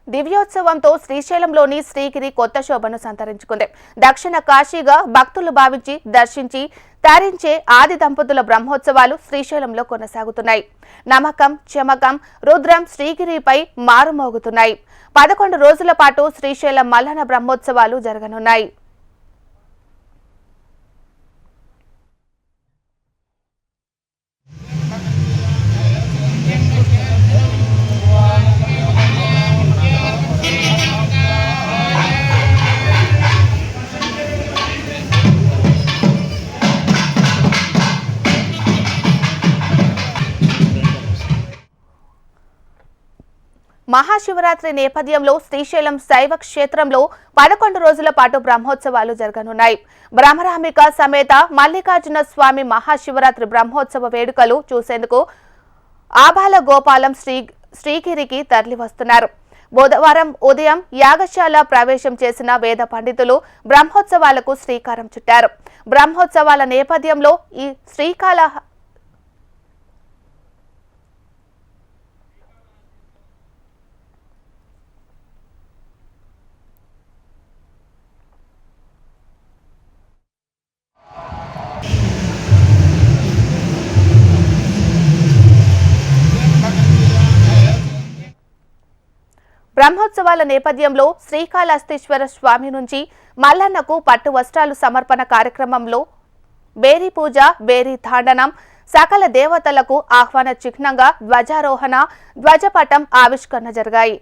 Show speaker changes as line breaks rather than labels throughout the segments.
దివ్యోత్సవంతో శ్రీశైలంలోని శ్రీగిరి కొత్త శోభను సంతరించుకుంది. దక్షిణ కాశీగా భక్తులు భావించి దర్శించి తరించే ఆది దంపతుల బ్రహ్మోత్సవాలు శ్రీశైలంలో కొనసాగుతున్నాయి. నమ్మకం, చమకం, రుద్రం శ్రీగిరిపై మారుమోగుతున్నాయి. 11 రోజుల పాటు శ్రీశైలం మల్లన్న బ్రహ్మోత్సవాలు జరగనున్నాయి. మహాశివరాత్రి నేపథ్యంలో శ్రీశైలం శైవ క్షేత్రంలో 11 రోజుల పాటు బ్రహ్మోత్సవాలు జరగనున్నాయి. బ్రహ్మరాంబిక సమేత మల్లికార్జున స్వామి మహాశివరాత్రి బ్రహ్మోత్సవ వేడుకలు చూసేందుకు ఆబాల గోపాలం శ్రీగిరికి తరలివస్తున్నారు. బుధవారం ఉదయం యాగశాల ప్రవేశం చేసిన వేద పండితులు బ్రహ్మోత్సవాలకు శ్రీకారం చుట్టారు. బ్రహ్మోత్సవాల నేపథ్యంలో ఈ బ్రహ్మోత్సవాల నేపథ్యంలో శ్రీకాళహస్తీశ్వర స్వామి నుంచి మల్లన్నకు పట్టు వస్త్రాలు సమర్పణ కార్యక్రమంలో బేరీ పూజ, బేరీ తాండనం, సకల దేవతలకు ఆహ్వాన చిహ్నంగా ధ్వజారోహణ, ధ్వజపటం ఆవిష్కరణ జరిగాయి.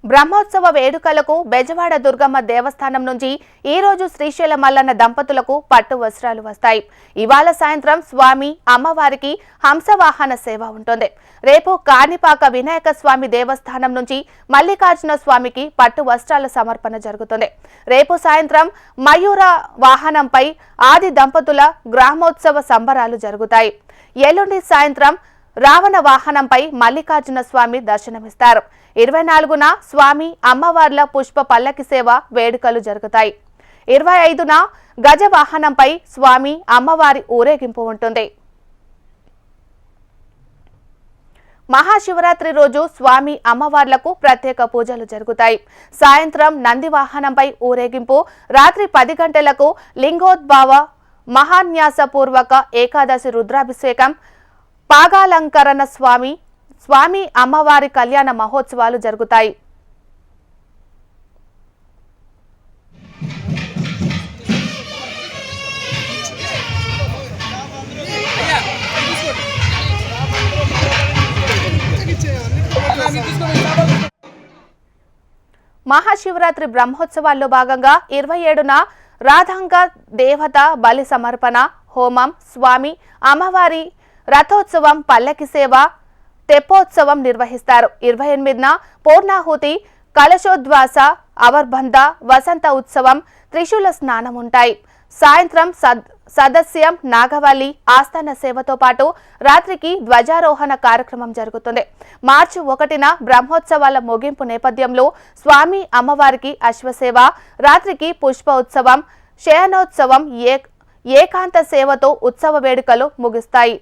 బ్రహ్మోత్సవ వేడుకలకు బెజవాడ దుర్గమ్మ దేవస్థానం నుంచి ఈ రోజు శ్రీశైల మల్లన్న దంపతులకు పట్టు వస్త్రాలు వస్తాయి. ఇవాళ సాయంత్రం స్వామి అమ్మవారికి హంసవాహన సేవ ఉంటుంది. రేపు కాణిపాక వినాయక స్వామి దేవస్థానం నుంచి మల్లికార్జున స్వామికి పట్టు వస్త్రాల సమర్పణ జరుగుతుంది. రేపు సాయంత్రం మయూర వాహనంపై ఆది దంపతుల గ్రామోత్సవ సంబరాలు జరుగుతాయి. ఎల్లుండి సాయంత్రం రావణ వాహనంపై మల్లికార్జున స్వామి దర్శనమిస్తారు. 24న స్వామి అమ్మవార్ల పుష్ప పల్లకి సేవ వేడుకలు జరుగుతాయి. 25న గజ వాహనంపై స్వామి అమ్మవారి ఊరేగింపు ఉంటుంది. మహాశివరాత్రి రోజు స్వామి అమ్మవార్లకు ప్రత్యేక పూజలు జరుగుతాయి. సాయంత్రం నంది వాహనంపై ఊరేగింపు, రాత్రి 10 గంటలకు లింగోద్భవ మహాన్యాసపూర్వక ఏకాదశి రుద్రాభిషేకం, పాగాలంకరణ స్వామి అమ్మవారి కళ్యాణ మహోత్సవాలు జరుగుతాయి. మహాశివరాత్రి బ్రహ్మోత్సవాల్లో భాగంగా 27న రాధాంగ దేవత బలి సమర్పణ, హోమం, స్వామి అమ్మవారి రథోత్సవం, పల్లకి సేవ, తెప్పోత్సవం నిర్వహిస్తారు. 28న పూర్ణాహుతి, కలశోద్వాస, అవర్బంధ, వసంత ఉత్సవం, త్రిశూల స్నానం ఉంటాయి. సాయంత్రం సదస్యం, నాగవల్లి, ఆస్థాన సేవతో పాటు రాత్రికి ధ్వజారోహణ కార్యక్రమం జరుగుతుంది. మార్చి 1న బ్రహ్మోత్సవాల ముగింపు నేపథ్యంలో స్వామి అమ్మవారికి అశ్వసేవ, రాత్రికి పుష్ప ఉత్సవం, శయనోత్సవం, ఏకాంత సేవతో ఉత్సవ వేడుకలు ముగుస్తాయి.